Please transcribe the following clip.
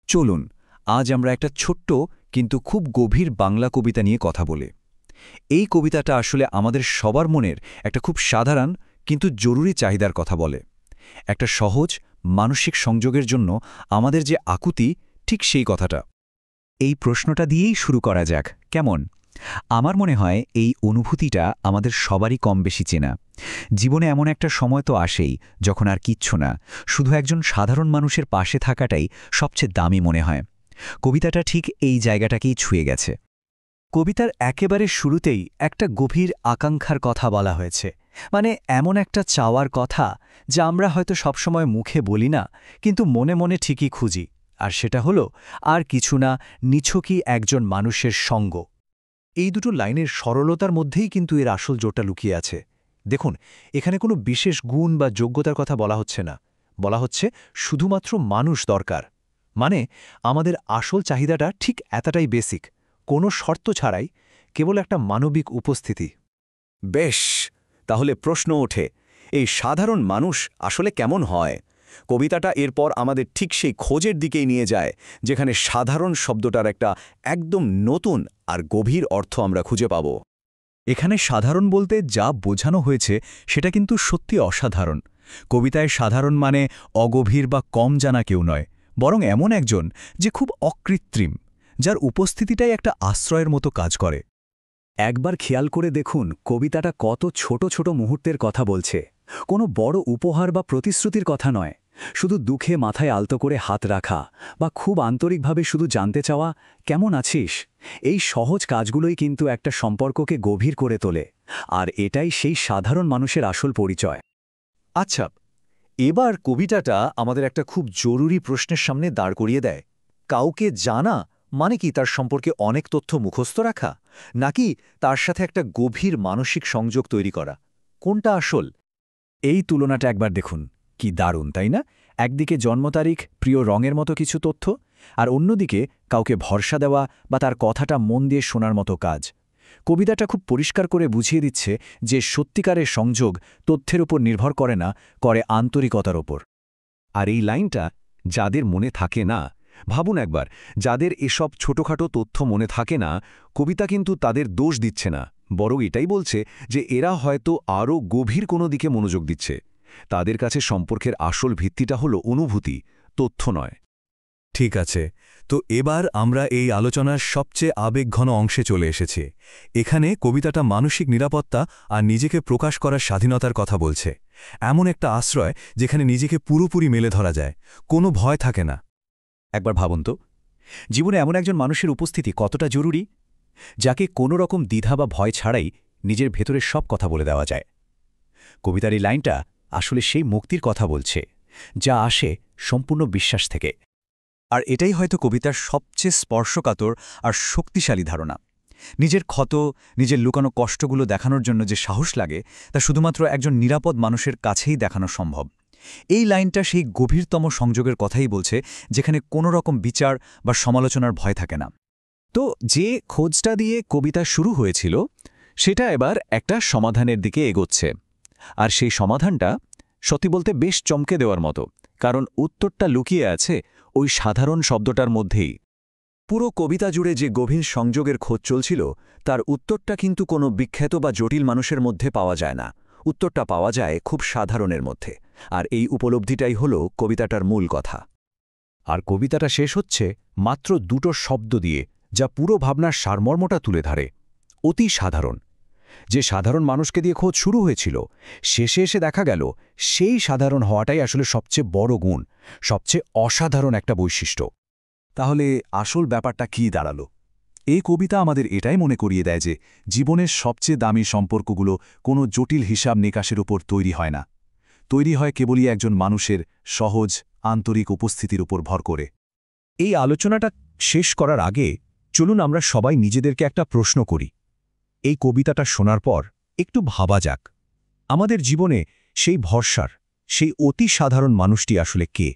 চলুন আজ আমরা একটা ছোট্ট কিন্তু খুব গভীর বাংলা কবিতা নিয়ে কথা বলি। এই কবিতাটা আসলে আমাদের সবার মনের একটা খুব সাধারণ কিন্তু জরুরি চাহিদার কথা বলে। একটা সহজ মানসিক সংযোগের জন্য আমাদের যে আকুতি, ঠিক সেই কথাটা। এই প্রশ্নটা দিয়েই শুরু করা যাক, কেমন? আমার মনে হয় এই অনুভূতিটা আমাদের সবারই কম বেশি চেনা। জীবনে এমন একটা সময় তো আসেই যখন আর কিচ্ছু না, শুধু একজন সাধারণ মানুষের পাশে থাকাটাই সবচেয়ে দামি মনে হয়। কবিতাটা ঠিক এই জায়গাটাকেই ছুঁয়ে গেছে। কবিতার একেবারে শুরুতেই একটা গভীর আকাঙ্ক্ষার কথা বলা হয়েছে, মানে এমন একটা চাওয়ার কথা যা আমরা হয়তো সবসময় মুখে বলি না, কিন্তু মনে মনে ঠিকই খুঁজি। আর সেটা হলো আর কিছু না, নিছকই একজন মানুষের সঙ্গ। এই দুটো লাইনের সরলতার মধ্যেই কিন্তু এর আসল জোরটা লুকিয়ে আছে। দেখুন, এখানে কোনো বিশেষ গুণ বা যোগ্যতার কথা বলা হচ্ছে না, বলা হচ্ছে শুধুমাত্র মানুষ দরকার। মানে আমাদের আসল চাহিদাটা ঠিক এতটাই বেসিক, কোনো শর্ত ছাড়াই, কেবল একটা মানবিক উপস্থিতি। বেশ, তাহলে প্রশ্ন ওঠে, এই সাধারণ মানুষ আসলে কেমন হয়? কবিতাটা এরপর আমাদের ঠিক সেই খোঁজের দিকেই নিয়ে যায়, যেখানে সাধারণ শব্দটার একটা একদম নতুন আর গভীর অর্থ আমরা খুঁজে পাব। এখানে সাধারণ বলতে যা বোঝানো হয়েছে সেটা কিন্তু সত্যি অসাধারণ। কবিতায় সাধারণ মানে অগভীর বা কম জানা কেউ নয়, বরং এমন একজন যে খুব অকৃত্রিম, যার উপস্থিতিটাই একটা আশ্রয়ের মতো কাজ করে। একবার খেয়াল করে দেখুন কবিতাটা কত ছোট ছোট মুহূর্তের কথা বলছে। কোনো বড় উপহার বা প্রতিশ্রুতির কথা নয়, শুধু দুঃখে মাথায় আলতো করে হাত রাখা বা খুব আন্তরিকভাবে শুধু জানতে চাওয়া কেমন আছিস। এই সহজ কাজগুলোই কিন্তু একটা সম্পর্ককে গভীর করে তোলে, আর এটাই সেই সাধারণ মানুষের আসল পরিচয়। আচ্ছা, এবার কবিতাটা আমাদের একটা খুব জরুরি প্রশ্নের সামনে দাঁড় করিয়ে দেয়। কাউকে জানা মানে কি তার সম্পর্কে অনেক তথ্য মুখস্থ রাখা, নাকি তার সাথে একটা গভীর মানসিক সংযোগ তৈরি করা? কোনটা আসল? এই তুলনাটা একবার দেখুন, কি দারুণ তাই না? একদিকে জন্ম তারিখ, প্রিয় রঙের মতো কিছু তথ্য, আর অন্যদিকে কাউকে ভরসা দেওয়া বা তার কথাটা মন দিয়ে শোনার মতো কাজ। কবিতাটা খুব পরিষ্কার করে বুঝিয়ে দিচ্ছে যে সত্যিকারের সংযোগ তথ্যের উপর নির্ভর করে না, করে আন্তরিকতার ওপর। আর এই লাইনটা যাদের মনে থাকে না, ভাবুন একবার, যাদের এসব ছোটখাটো তথ্য মনে থাকে না, কবিতা কিন্তু তাদের দোষ দিচ্ছে না, বরং এটাই বলছে যে এরা হয়তো আরও গভীর কোনো দিকে মনোযোগ দিচ্ছে। তাদের কাছে সম্পর্কের আসল ভিত্তিটা হলো অনুভূতি, তথ্য নয়। ঠিক আছে, তো এবার আমরা এই আলোচনার সবচেয়ে আবেগঘন অংশে চলে এসেছি। এখানে কবিতাটা মানসিক নিরাপত্তা আর নিজেকে প্রকাশ করার স্বাধীনতার কথা বলছে। এমন একটা আশ্রয় যেখানে নিজেকে পুরোপুরি মেলে ধরা যায়, কোনো ভয় থাকে না। একবার ভাবুন তো, জীবনে এমন একজন মানুষের উপস্থিতি কতটা জরুরি, যাকে কোনো রকম দ্বিধা বা ভয় ছাড়াই নিজের ভেতরের সব কথা বলে দেওয়া যায়। কবিতার এই লাইনটা আসলে সেই মুক্তির কথা বলছে, যা আসে সম্পূর্ণ বিশ্বাস থেকে। আর এটাই হয়তো কবিতার সবচেয়ে স্পর্শকাতর আর শক্তিশালী ধারণা। নিজের ক্ষত, নিজের লুকানো কষ্টগুলো দেখানোর জন্য যে সাহস লাগে, তা শুধুমাত্র একজন নিরাপদ মানুষের কাছেই দেখানো সম্ভব। এই লাইনটা সেই গভীরতম সংযোগের কথাই বলছে, যেখানে কোনো রকম বিচার বা সমালোচনার ভয় থাকে না। তো যে খোঁজটা দিয়ে কবিতা শুরু হয়েছিল, সেটা এবার একটা সমাধানের দিকে এগোচ্ছে। আর সেই সমাধানটা সত্যি বলতে বেশ চমকে দেওয়ার মতো, কারণ উত্তরটা লুকিয়ে আছে ওই সাধারণ শব্দটার মধ্যেই। পুরো কবিতা জুড়ে যে গভীর সংযোগের খোঁজ চলছিল, তার উত্তরটা কিন্তু কোনো বিখ্যাত বা জটিল মানুষের মধ্যে পাওয়া যায় না। উত্তরটা পাওয়া যায় খুব সাধারণের মধ্যে। আর এই উপলব্ধিটাই হলো কবিতাটার মূল কথা। আর কবিতাটা শেষ হচ্ছে মাত্র দুটো শব্দ দিয়ে, যা পুরো ভাবনার সারমর্মটা তুলে ধরে। অতি সাধারণ। যে সাধারণ মানুষকে দিয়ে খোঁজ শুরু হয়েছিল, শেষে এসে দেখা গেল সেই সাধারণ হওয়াটাই আসলে সবচেয়ে বড় গুণ, সবচেয়ে অসাধারণ একটা বৈশিষ্ট্য। তাহলে আসল ব্যাপারটা কি দাঁড়ালো? এই কবিতা আমাদের এটাই মনে করিয়ে দেয় যে জীবনের সবচেয়ে দামি সম্পর্কগুলো কোনো জটিল হিসাব নিকাশের উপর তৈরি হয় না, তৈরি হয় কেবলই একজন মানুষের সহজ, আন্তরিক উপস্থিতির উপর ভর করে। এই আলোচনাটা শেষ করার আগে চলুন আমরা সবাই নিজেদেরকে একটা প্রশ্ন করি। এই কবিতাটা শোনার পর একটু ভাবা যাক, আমাদের জীবনে সেই ভরসার, সেই অতি সাধারণ মানুষটি আসলে কে?